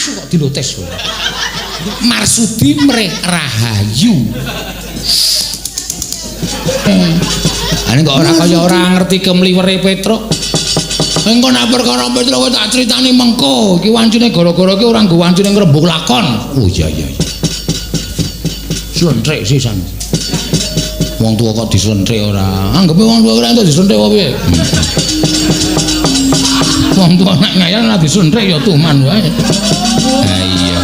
asu kok dilotes. Marsudi Mreh Rahayu. Ane kok ora kaya ora ngerti kemliwere Petruk. Engko nek perkara Petruk tak critani mengko. Iki wancine gara-gara ki ora nggo wancine ngrembug lakon. Oh iya. Slentrik sisan. Wong tuwa kok dislentrik ora. Anggepe wong tuwa ora entuk dislentrik apa piye? Wong tuwa nek ngayal ora dislentrik ya tuman wae. Ha iya.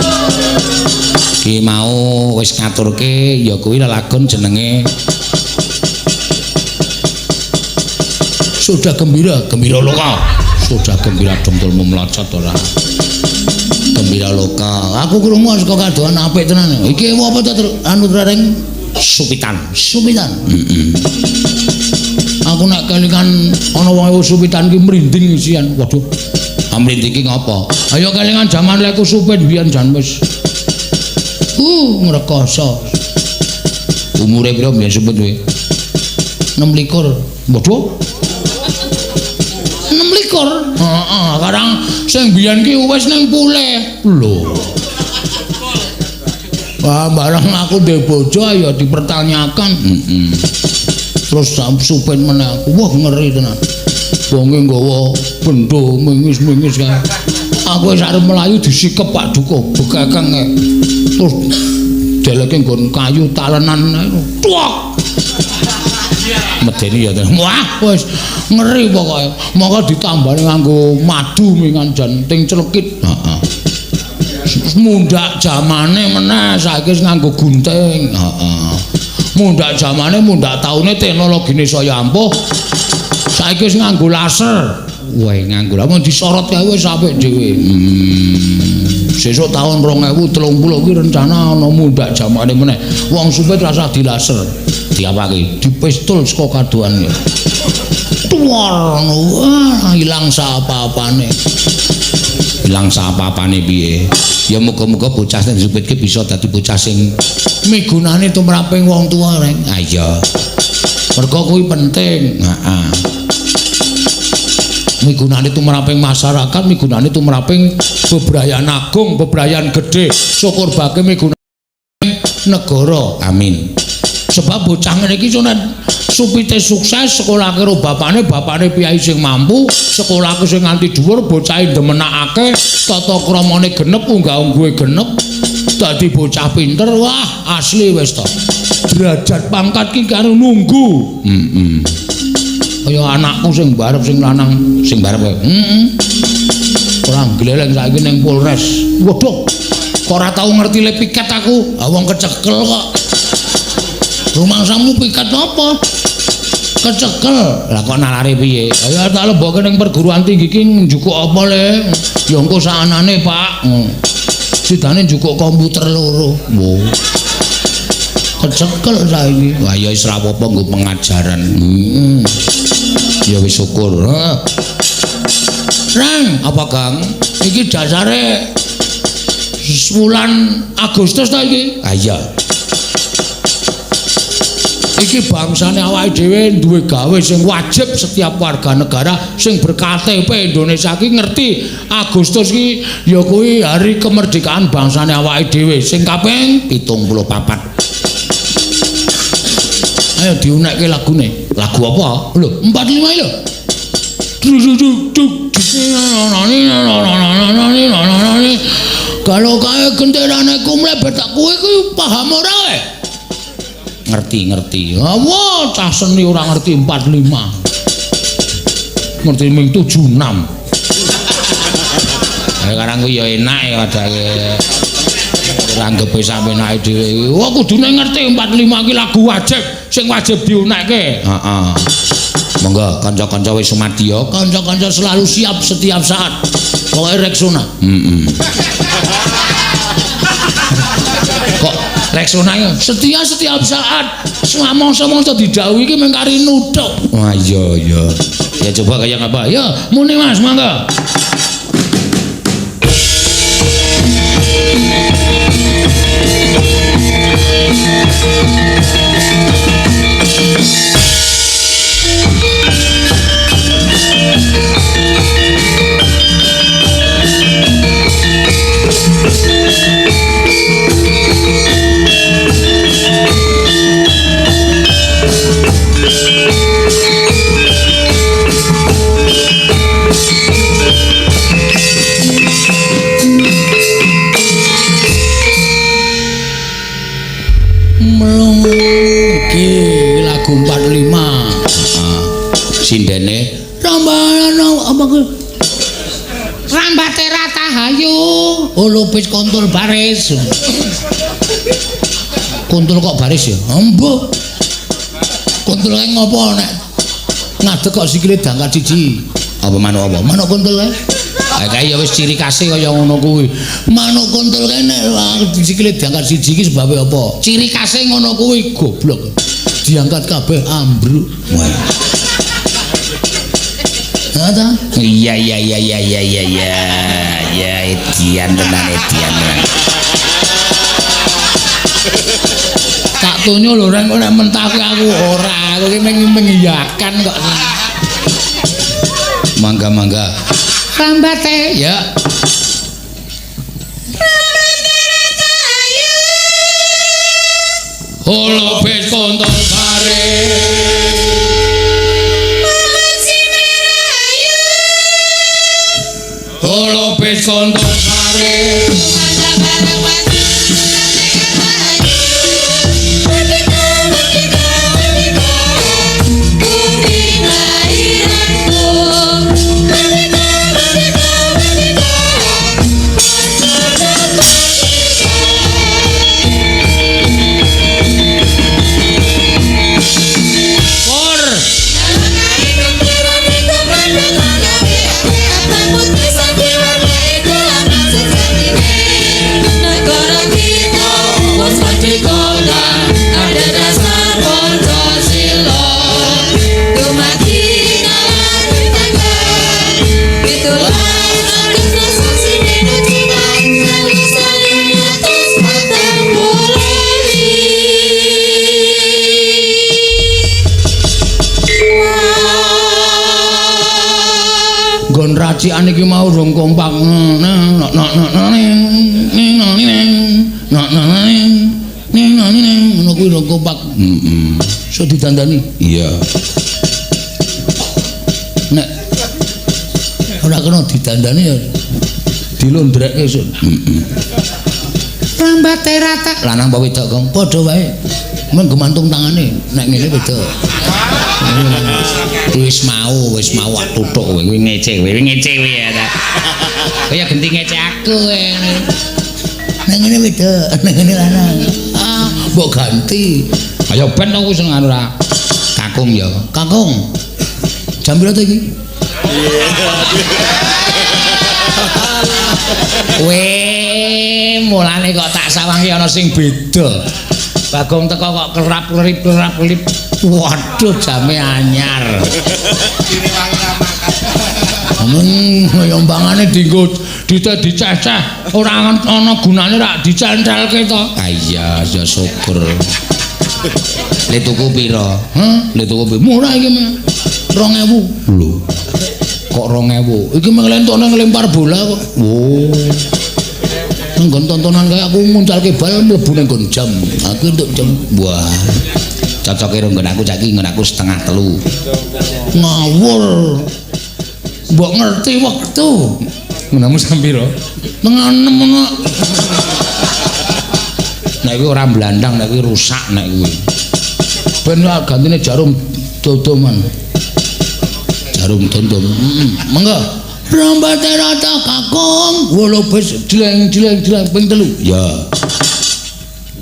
Ki mau wis ngaturke ya kuwi lelagon jenenge Sudah Gembira, Gembira Loka. Sudah Gembira dempulmu melocot ora. Gembira Loka. Aku krungu saka kadoan apik tenan. Iki apa to anu rering Supitan. Aku nek kelingan ana wong Supitan ki mrinding isian. Waduh. Mrinding ki ngopo? Ayo kelingan jaman leku Supit biyen jan wis. Ngrekoso. Umure pira biyen Supit kuwi? 26. Waduh. 26. Heeh, karang sing biyen ki wis ning pulih. Lho. Wah, barang aku ndek bojo ya dipertanyakan. Terus Supit meneh aku. Wah, ngeri tenan. Wonge nggawa bendho mingis-mingis kae. Aku wis arep mlayu disikep Pak Dukuh, begakang kae. Terus deleke nggon kayu talenan tuak. Medeni ya tenan. Wah, wis ngeri pokoke. Monggo ditambani nganggo madu mingan janting celekit. Heeh. Mundak zamane meneh saiki nganggo gunting. Heeh. Mundak zamane mundak taune teknologine saya ampuh. Saiki wis nganggo laser. Wah, nganggo lamun disorot kae wis apik dhewe. Sesuk taun 2030 ki rencana ana mundak zamane meneh. Wong Supit rasa dilaser. Diapake? Dipistol saka kadoan ya. Tuwar wah ilang apa-apane. Ilang apa-apane piye? Ya muga-muga bocah sing Supit ki bisa dadi bocah sing migunani tumraping wong tuwa reng. Ah iya. Mergo kuwi penting. Heeh. Migunani tumraping masyarakat, migunani tumraping bebrayan agung, bebrayan gedhe, syukur bake migunani negara. Amin. Sebab bocah ngene iki Supite sukses sekolah karo bapane piyai sing mampu, sekolah sing nganti dhuwur, bocahe demenakake, tata kramane genep, unggah-ungguhe genep, dadi bocah pinter. Wah, asli wis to. Derajat pangkat ki karo nunggu. Kaya anakku sing barep sing lanang sing barep kowe. Ora gleleng saiki ning Polres. Waduh. Kok ora tau ngerti le piket aku. Ah wong kecekel kok. Rumangsamu piket apa? Kecekel. Lah kok nalare piye? Ya tak lebokke ning perguruan tinggi ki njukuk apa le? Ya engko saanane, Pak. Sidane njukuk komputer loro. Wo. Kecekel saiki. Wah ya wis ra apa-apa nggo pengajaran. Ya wis syukur. Rang, apa Kang? Iki dasare wulan Agustus ta iki? Ah iya. Iki bangsane awake dhewe duwe gawe sing wajib setiap warga negara sing ber-KTP Indonesia iki ngerti Agustus iki ya kuwi hari kemerdekaan bangsane awake dhewe sing kaping 74. Ayo diunekke lagune. Lagu apa? Lho, 45 lho. Kalau kae genderane ku mlebet kowe ku paham ora kowe? Ngerti. Wah, cah seni ora ngerti 45. Ngerti ming 76. Ayo karang ku ya enak ya padake. Ranggepe sampe naik dhewe. Wah kudune ngerti 45 ki lagu wajib sing wajib diunekke. Heeh. Monggo kanca-kanca wis sumadya, kanca-kanca selalu siap setiap saat. Pokoke Rexona. Kok Rexona ya setia setiap saat. Semongso-mongso didhawuhi iki mung kari nuthuk. Wah iya. Ya coba kayak apa? Ya muni Mas, monggo. apa ku? Rambate Ratahayu. Oh lupis kontul baris. Kontul kok baris ya? Embuh. Kontul kae ngopo nek ngadeg kok sikile dangkat siji. Apa manuk apa? Manuk kontul kae. Kae ya wis ciri khase kaya ngono kuwi. Manuk kontul kae nek sikile diangkat siji iki sebabe apa? Ciri khase ngono kuwi goblok. Diangkat kabeh ambruk. Wah. Ada? Iya. Ya edian tenan. Tak tunyo lho reng kok nek mentake aku ora. Aku ki mengiyakan kok. Mangga. Rambate ya. Rambate Ratahayu. Holo bes konton bare. Holo bes konton bare. Racikan iki mau rong kompak. Ngono kuwi rong kompak. Iso ditandani? Iya. Nek ora kena ditandani ya dilondrekke iso. Rambate Rata. Lanang apa wedok, Kang? Padha wae. Men gemantung tangane. Nek ngene wedok. Wis mau wak tutuk kowe ngece kowe ya ta. Kaya genti ngece aku nek ngene wedok, nek ngene lanang. Mbok ganti. Ayo ben aku wis ngono ra. Kakung ya. Kakung. Jam piro to iki? Mulane kok tak sawangi ana sing beda. Bagong teko kok kerap-kerip. Waduh jame anyar. Yombangane dienggo diceceh ora ana gunane rak dicentelke to. Ah iya ya syukur. Le tuku pira? Le tuku pira? Murah iki mah. 2000. Lho. Kok 2000? Iki menglentone nglempar bola kok. Oh. Nggon tontonan kaya aku muncalke bal mlebu ning nggon jam. Aku entuk jam. Wah. Cocoke karo nggon aku saiki nggon aku 2:30. Ngawur. Mbok ngerti wektu. Menamu sampira? 6 ngono. Nek iki ora blandang, nek iki rusak nek kuwi. Ben gantine jarum dodoman. Jarum dondom. Monggo. Rambate Rata kakung, wolo bes dileng ping 3. Ya.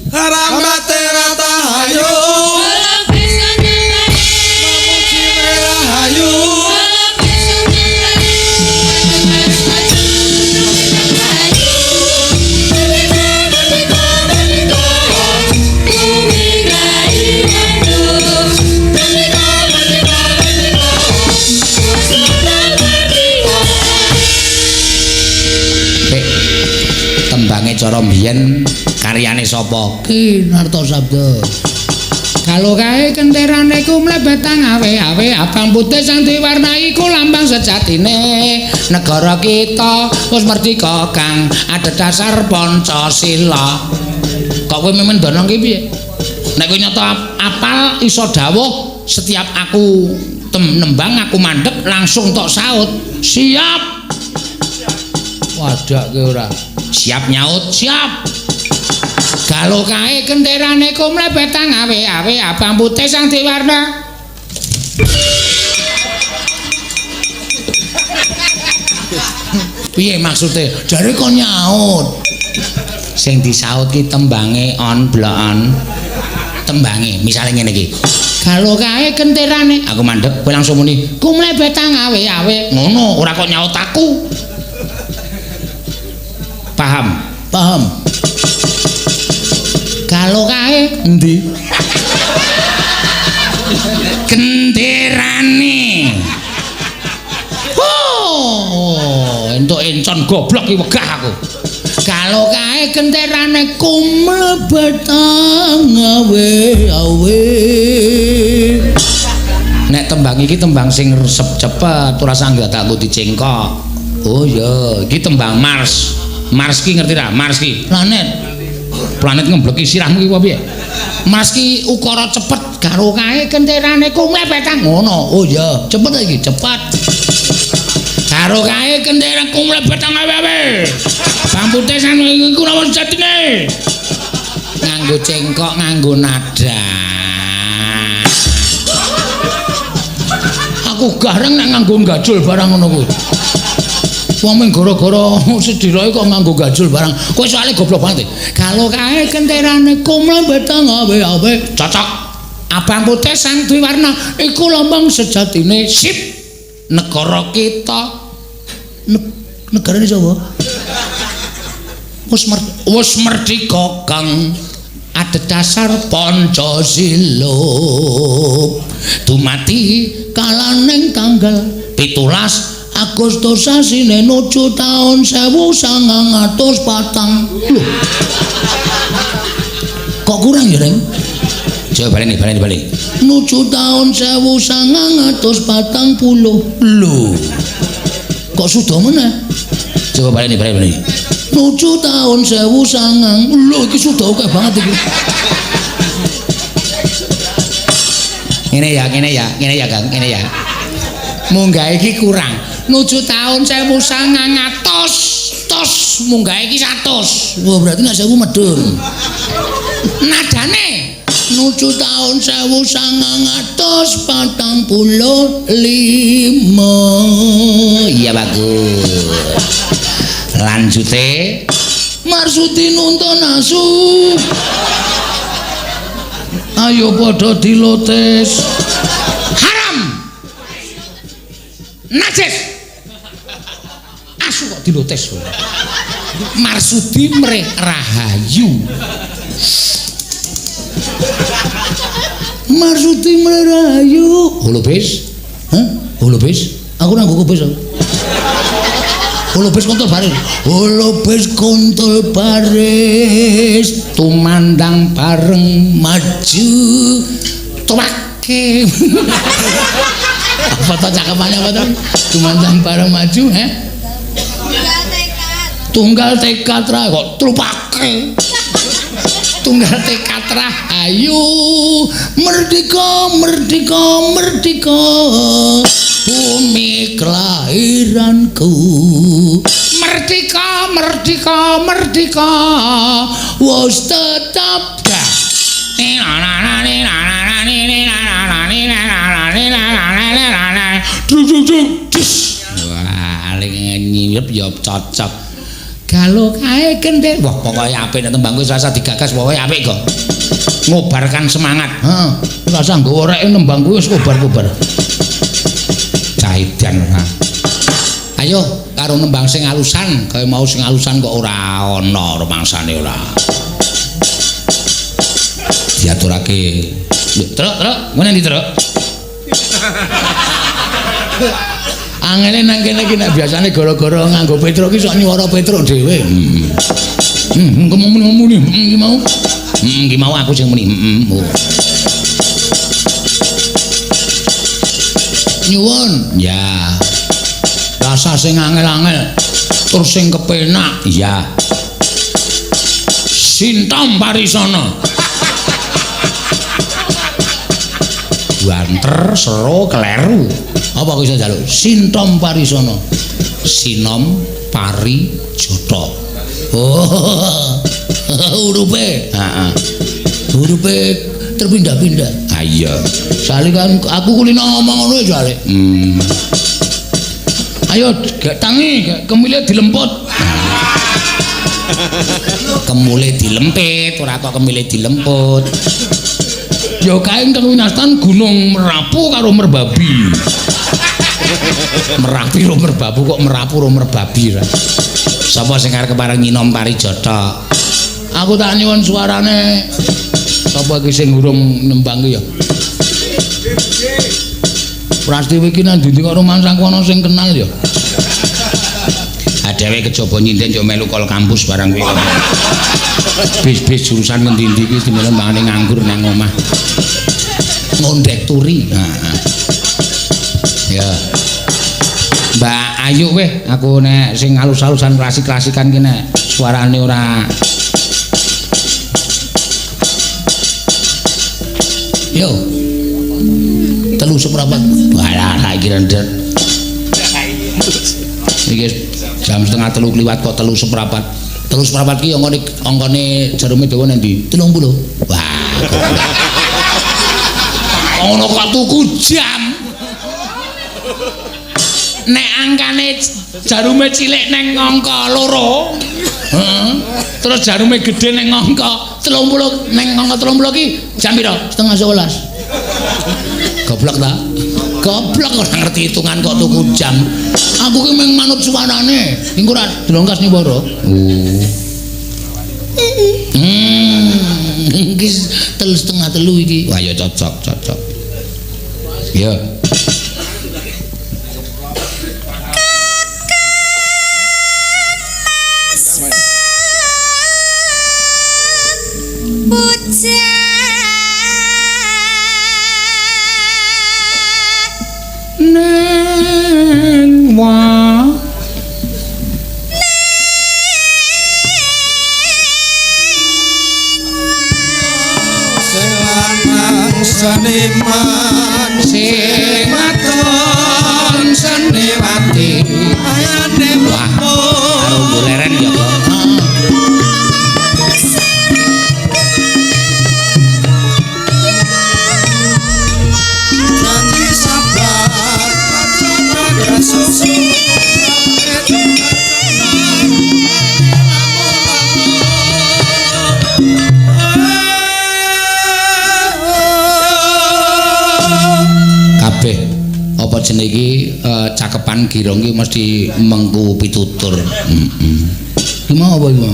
Rambate Ratahayu. Wolo bes kanjeng Mamuji Rahayu. Wolo bes tembange cara mbiyen karyane sapa? Ki Nartasabda. Kalau kae kenterane ku mlebetang awe-awe abang putih sang diwarnai ku lambang sejatine negara kita wis merdeka kang adhedhasar Pancasila. Kok kowe memen donong ki piye? Nek kowe nyata apal iso dawuh setiap aku nembang aku mandeg langsung tok saut. Siap. Wadah kowe ora. Siap nyaut, siap. Kalau kae kenterane ku mlebetang awe-awe abang putih sang diwarna. Piye maksude? Jare kok nyaut. Sing disaut ki tembange on bloon. Tembange misale ngene iki. Galo kae kentirane. Aku mandeg kowe langsung muni, "Ku mlebetang awe-awe." Ngono, ora kok nyaut aku. Paham? Paham. Galo kae endi? Kentirane. Oh, entuk encon goblok iki wegah aku. Kalau kae kenterane kumlebetang awe-awe. Nek tembang iki tembang sing resep cepet, ora sanggah takku dicengkok. Oh iya, iki tembang Mars. Mars ki ngerti ra? Mars ki planet. Planet ngebleki sirahmu ki apa piye? Mars ki ukara cepet, karo kae kenterane kumlebetang ngono. Oh iya, cepet iki, cepet. Karo kae kendaraan kumlebetang awe-awe. Pampute san iku napa jatine? Nganggo cengkok, nganggo nada. Aku gareng nek nganggo gajul barang ngono kuwi. Wong mung gara-gara sedirae kok nganggo gajul barang. Kowe soalé goblok banget. Kalau kae kendaraan kumlebetang awe-awe. Cocok. Abang putih sang duwe warna iku lambang sejatine sip negara kita. Negara ini sapa? Wis merdeka kang adhedhasar Pancasila. Dumati kalaning tanggal 17 Agustus sasine nuju taun 1904. Kok kurang ya, Reng? Coba baleni. Nuju taun 1940. Lho. Kok sudah meneh? Coba baleni. Nuju tahun 1900. Lho iki sudah oke banget iki. Ngene ya, Kang, ngene ya. Munggah iki kurang. Nuju tahun 1900. Tos munggah iki 100. Wah, berarti nek 1000 medun. Nadane nuju tahun 1945. Iya bagus. Lanjute Marsudi nuntun asu. Ayo padha dilotes. Haram. Najis. Asu kok dilotes. Marsudi mreh rahayu. Marsudi merayu. Holobes? Hah? Holobes? Aku nanggo kopes. Holobes kontol baris. Holobes kontol baris. Tumandang bareng maju. Tuwake. Foto cakepane apa to? Tumandang bareng maju, he? Tunggal tekad ra kok trupake. Tunggal tekad ra ayo merdeka bumi kelahiranku merdeka wis tetap dah wah nyiyep ya cocok. Kalau kae kentir, wah pokoknya apik nek tembang kuwi rasa digagas pokoke apik kok. Ngobarkan semangat. Heeh. Rasa nggo oreke nembang kuwi wis kobar-kobar. Caidan ora. Ayo karo nembang sing alusan, kaya mau sing alusan kok ora ana rumangsane ora. Diaturake. Truk, ngene ndi, Truk? Angele nang kene iki nek biasane gara-gara nganggo Petruk iki sok nyuwara Petruk dhewe. Ngomong-ngomong iki mau. Iki mau aku sing muni. Nyuwun. Ya. Rasa sing angel-angel tur sing kepenak. Ya. Sintom parisana. Banter, sero, kleru. Apa kok iso njaluk? Sintom parisana. Sinom pari jotho. Oh. Hurufe. Heeh. Hurufe terpindah-pindah. Ah iya. Soale kan aku kulino ngomong ngono soalé. Ayo gak tangi, kemile dilemput. Kemule dilempit, ora kok kemile dilemput. Ya kae teng winastan Gunung Merapu karo Merbabi. Merapi ro Merbabu kok Merapu ro Merbabi. Sapa sing arep kepareng nyinom parijata? Aku tak nyuwun suarane. Sapa iki sing urung nembang ki ya? Prastiwi iki nang ndi karo mangsaku ana sing kenal ya. Dhewe kejaba nyinden yo melu kol kampus barang kuwi. Bis-bis jurusan ngendi-endi iki dimene mbangane nganggur nang omah. Ngondek turi. Heeh. Ya. Mbak Ayu weh, aku nek sing halus-halusan klasik-klasikan ki nek suarane ora Yo. 3:15. Walah saiki rendet. Iki jam 2:30 kliwat kok 3:15. 3:15 ki angkane jarume dawa nang ndi? 30. Wah. Ono kok tuku jam. Nek angkane jarume cilik neng angka 2. Heeh. Terus jarume gedhe neng angka 30, neng angka 30 ki jam pira? 10:30. Goblok ta? Goblok ora ngerti hitungan kok tuku jam. Aku ki mung manut suarane. Engko ora drongkas ni waro. Iki 3:30 iki. Wah ya cocok. Ya. Neng wah seniman sing maton seniwati ayane wah karo boleren ya kok. Kabeh apa jenenge iki cakepan girong iki mesti mengku pitutur. Gimana apa iki?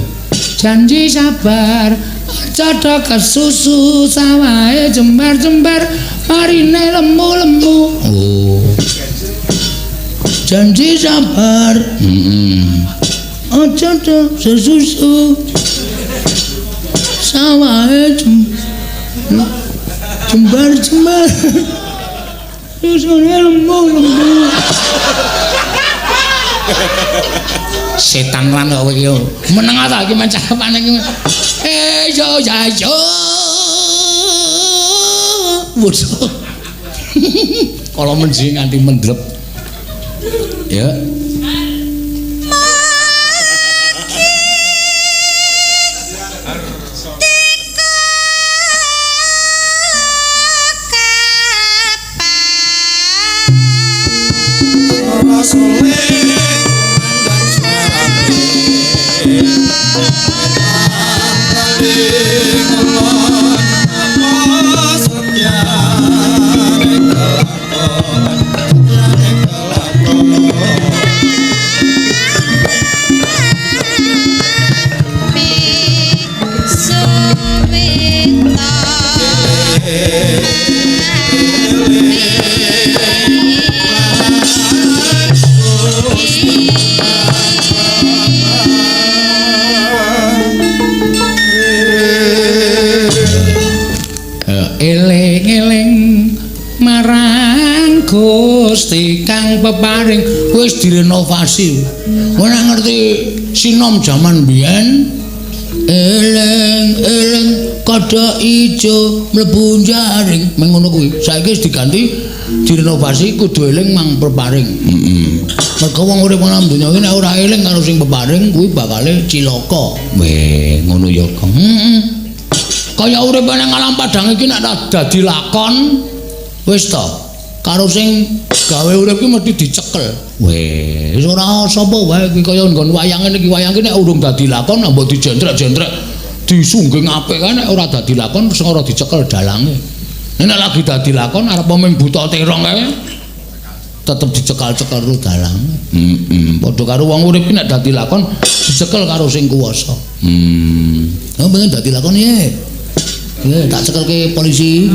Janji sabar aja kesusu sawahe jembar-jembar marine lemu-lemu. Oh. Janji sabar. Aja kesusu sawahe jembar-jembar. Setan lan kowe iki meneng ta iki mencakepane iki. Yo ya yo. Wes. Kalau menji nganti mendrep. Ya. Gusti kang peparing wis direnovasi. Ora ngerti sinom jaman biyen. Eleng kodhok ijo mlebu jaring mengono kuwi. Saiki wis diganti direnovasi kudu eling mang peparing. Mergo wong urip nang donya iki nek ora eling karo sing peparing kuwi bakale cilaka. Weh, ngono ya, Kang. Kaya urip nang alam padang iki nek dadi lakon wis to. karo sing gawe urip ki mesti dicekel. Wis ora sapa wae kuwi kaya nggon wayang ngene iki wayang ki nek urung dadi lakon mbok dijendrek-jendrek disungging apik kae nek ora dadi lakon sing ora dicekel dalange. Nek lagi dadi lakon arep peming buta terong kae tetep dicekal-cekel ru dalange. Padha karo wong urip ki nek dadi lakon dicekel karo sing kuwasa. Kamu pengen dadi lakon ye. Tak cekelke polisi.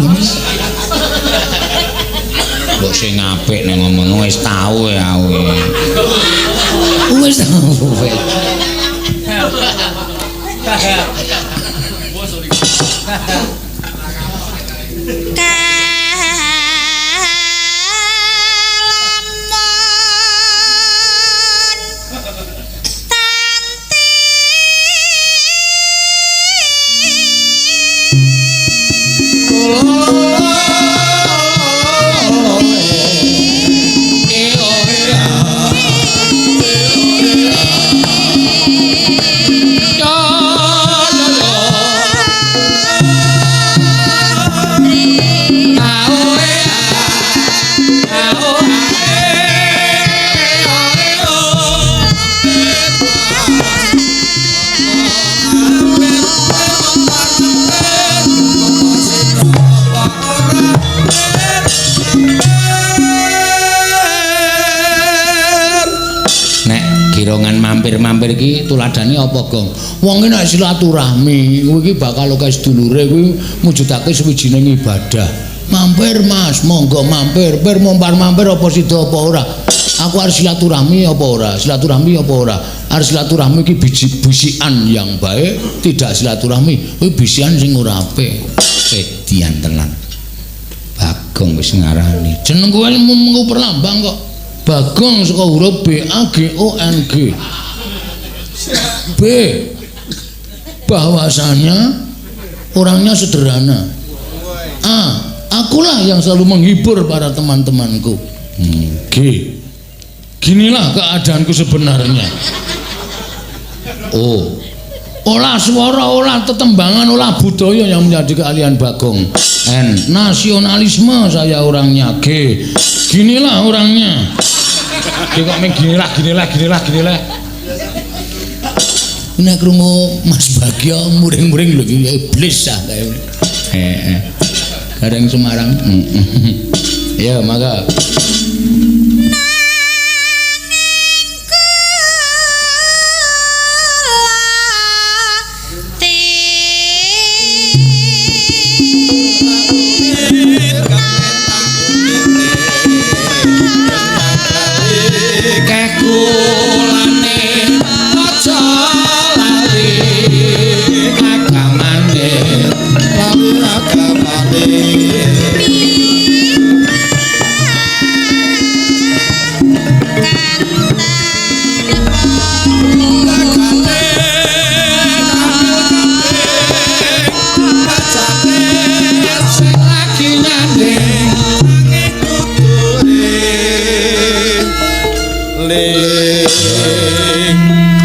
Mbok sing apik nek ngomong wis tau ya kowe. Wis tau. Mampir-mampir iki tuladane apa, Gong? Wong nek silaturahmi kuwi iki bakal akeh sedulure kuwi mujudake suwijining ibadah. Mampir, Mas, monggo mampir. Bir mampir apa sida apa ora? Aku arep silaturahmi apa ora? Silaturahmi apa ora? Arep silaturahmi iki bisikan yang baik, tidak silaturahmi kuwi bisikan sing ora apik. Edian tenan. Bagong wis ngarani. Jeneng kowe mung perlambang kok. Bagong saka huruf B A G O N G. B. Bahwasanya orangnya sederhana. A. Akulah yang selalu menghibur para teman-temanku. G. Ginilah keadaanku sebenarnya. O. Olah swara, olah tetembangan, olah budaya yang menjadi keahlian Bagong. N. Nasionalisme saya orangnya. G. Ginilah orangnya. Dia kok main ginilah. Nek krungu Mas Bagyo muring-muring lho iki iblis ah kae. Gareng Semarang. Ya, maka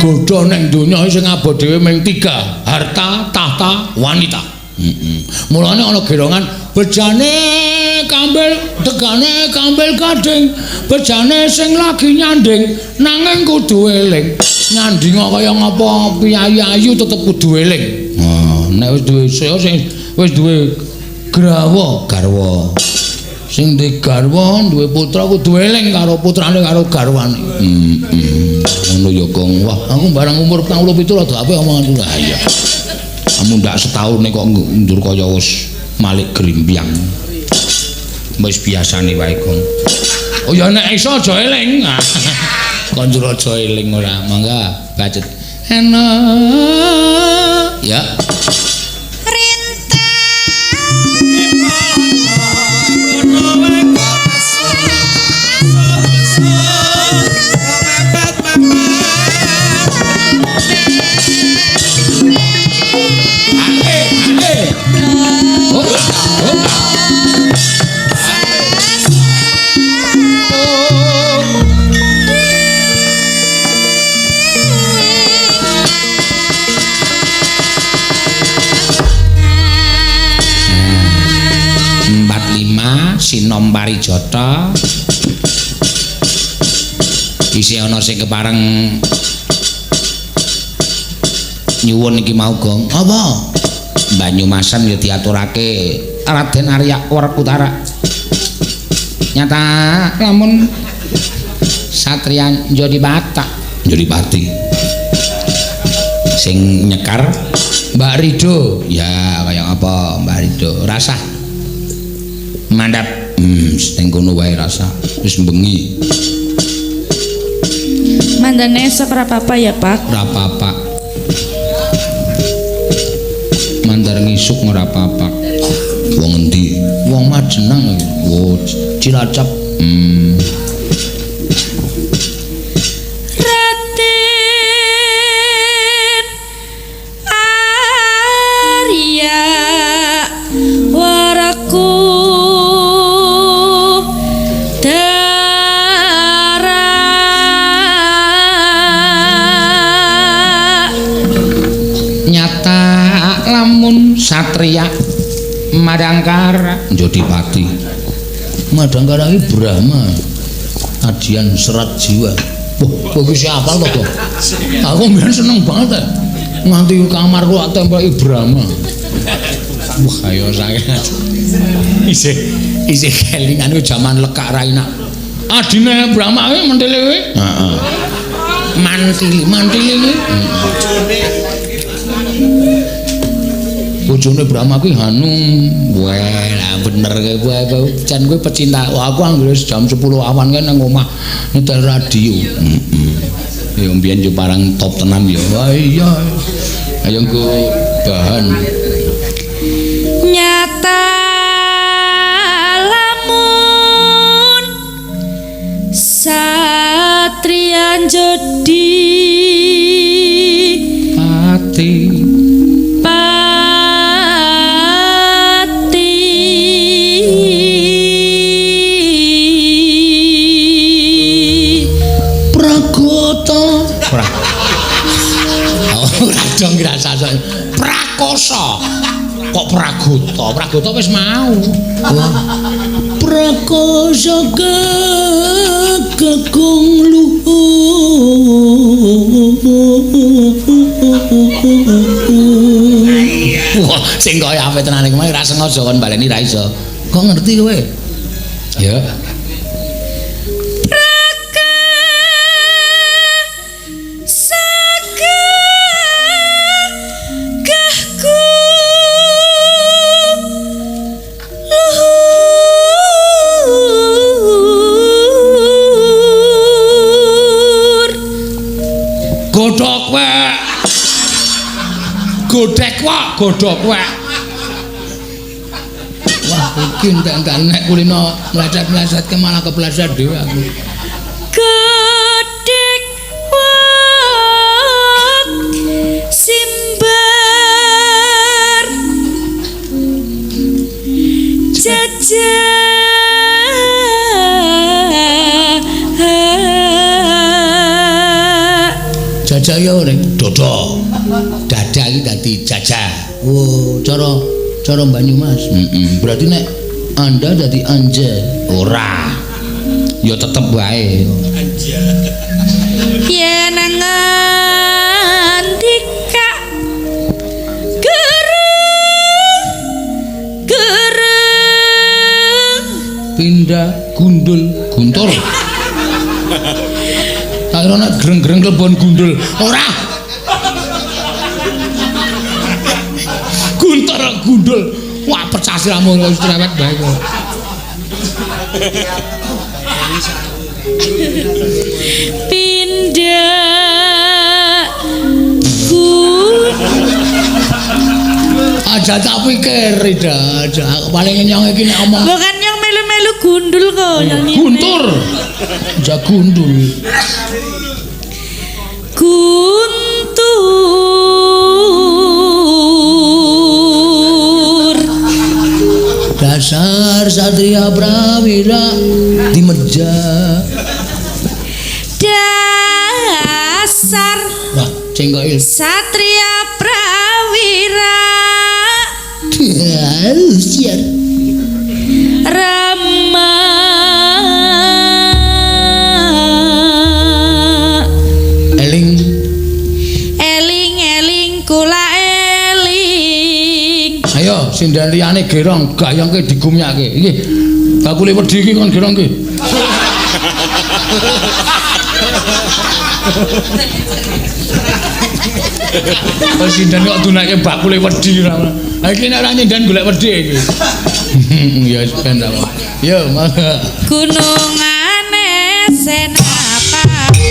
godho ning donya sing abot dhewe mung 3, harta, tahta, wanita. Mulane ana gerongan bejane kambil, tegane kambil gading, bejane sing lagi nyanding nanging kudu eling. Nyandinga kaya ngapa piyayi ayu tetep kudu eling. Nek wis duwe sing wis duwe garwa. Sing duwe garwa duwe putra kudu eling karo putrane karo garwane. Ngono ya Gong. Wah, aku barang umur 47 rada apik omongan lha iya. Kamu ndak setahun nek kok ndur kaya wis malik grimbyang. Wis biasane wae Gong. Oh ya nek iso aja eling. Kok njur aja eling ora. Mangga bacet. Enak. Ya. Sinom Parijata isih ana sing kepareng nyuwun iki mau Gong. Apa? Banyumasan ya diaturake Raden Arya Werkutara. Nyata lamun Satria Njodipati sing nyekar Mbak Rido. Ya kaya apa Mbak Rido? Rasah mandap ning kono wae rasah wis bengi. Mandane esok ora apa-apa ya, Pak? Ora apa-apa. Mandar ngisuk ora apa-apa. Wong endi? Wong Majenang. Oh, Cilacap. Raden Arya Satria Madangkara Njodipati. Madangkara iki Brahma Adian Serat Jiwa. Wah, kok iki siapa to, Kok? Aku mbiyen seneng banget ya. Nganti kamarku tak tempeli Brahma. Wah, ayo saya. Isih kelingan ku jaman lekak ra enak. Adine Brahma kuwi mentile kuwi? Heeh. Mantili kuwi. Bojone Brahma kuwi Hanum. Wah, lah bener kowe jan kowe pecinta. Wah, aku anggere jam 10 awan kan nang omah nyetel radio. Ya mbiyen yo parang top tenan ya. Wah iya. Ayo nggo bahan. Nyata lamun Satria Njodipati Dong ngrasa prakosa kok Pragota wis mau. Prakosa kakung luhur. Wah, sing kaya apik tenan iki mah ora sengaja kon baleni ra iso. Kok ngerti kowe? Ya. Godhok wae. Wah, iki entek nek kulino mlecet-mlecetke malah kepleset dhewe aku. Godhek wak simbar jajah ya ning dodo. Dada iki dadi jajah. Oh, cara Banyumas. Berarti nek Anda dadi anja. Ora. Ya tetep wae. Anja. Yen ngandika gereng pindah guntur. Tak kira nek gereng-gereng klebon gundul. Ora. Gundul. Wah, pecah siramu wis cerewet bae kok. Pindah aja tak pikir aja paling nyong iki nek omong bukan yang melu-melu gundul kok nyanyi guntur aja gundul dasar Satria Prawira dimeja dasar wah cengkok Satria Prawira siar Rama Eling eling kula eling. ayo sindan liyane gerong gayangke digumyake iki bakule wedi iki kon gerong iki Pas sindan kok tunake bakule wedi ora. Ha iki nek ora nyindan golek wedi iki. Ya wis ben apa. Yo, mangga. Gunungane Senapati.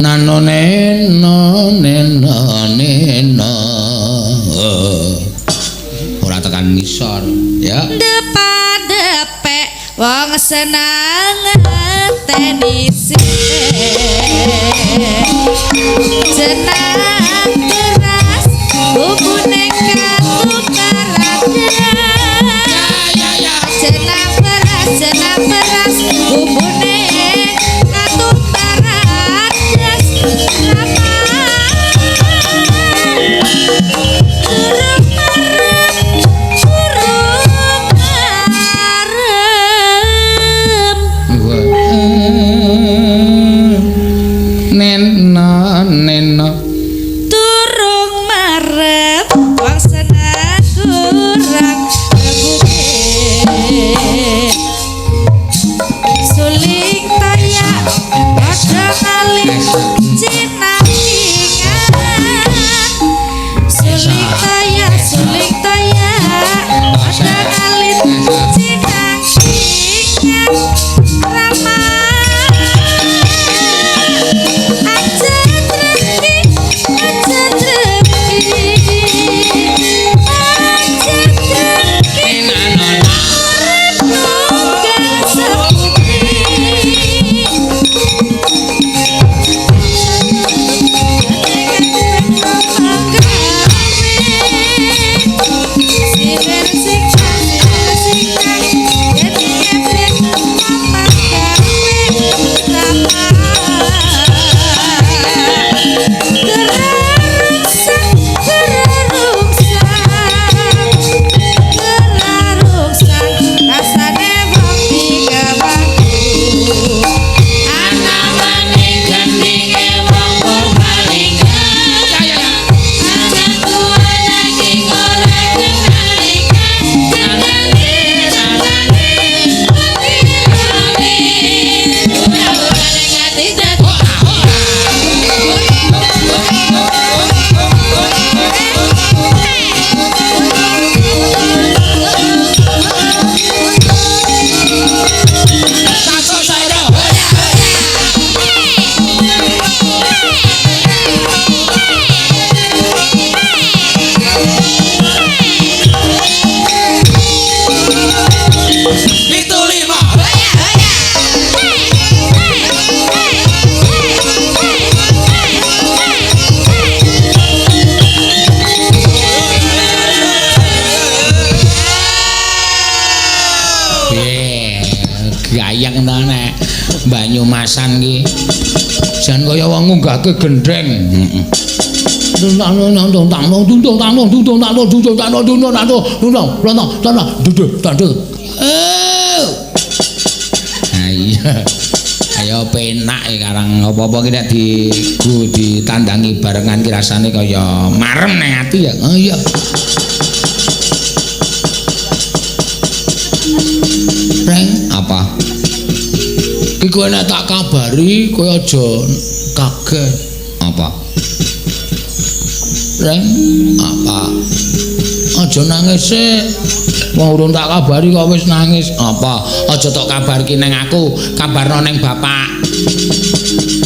nano neno neno neno ora tekan ngisor ya depa-depek wong seneng tenisi jenang keras bubune katukaran jenang beras bubune katukaran ta nek Banyumasan ki. Jan kaya wong ngunggahke gendheng. Heeh. Ayo penak karang apa-apa ki nek ditandangi barengan ki rasane kaya marem nang ati ya. Oh iya. Reng, apa? Ki kowe nek tak kabari kowe aja kaget. Apa? Reng, apa? Aja nangis sih. Wong urung tak kabari kok wis nangis. Apa? Aja tok kabarki ning aku, kabarno ning bapak.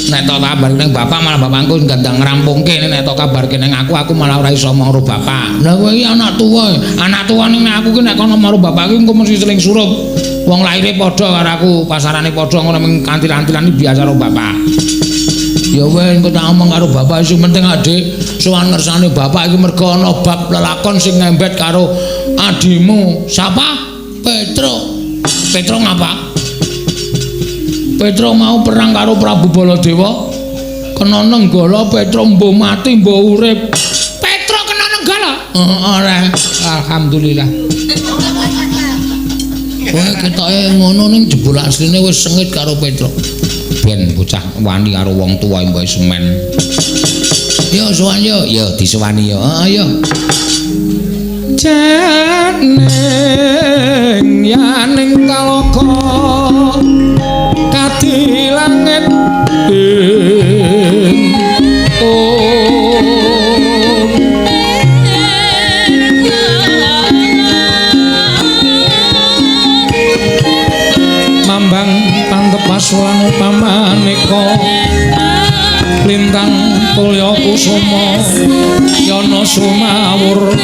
Nek tok kabarki ning bapak malah bapakku gandang ngrampungke. Nek tok kabarki ning aku malah ora iso maro bapak. Lah kowe iki anak tuwa. Anak tuwa ning aku ki nek kono maro bapak ki engko mesti seling surup. Wong laire padha karo aku, pasarane padha ngono mung kantil-kantilan iki biasa karo bapak. Ya wis engko tak omong karo bapak sing penting adik sowan ngersane bapak iki mergo ana bab lelakon sing ngembet karo adimu. Siapa? Petro. Petro ngapa? Petro mau perang karo Prabu Baladewa. Kena nenggala Petro mbuh mati mbuh urip. Petro kena nenggala? Ora. Alhamdulillah. Kowe ketoke ngono ning jebul asline wis sengit karo Petro. Ben bocah wani karo wong tuwa mbok semen. Yo sowan yo, yo disowani yo. Ayo. Janeng yaning kaloka kadi langit mambang pantepasulan pamaneka lintang tulya kusuma yana sumawur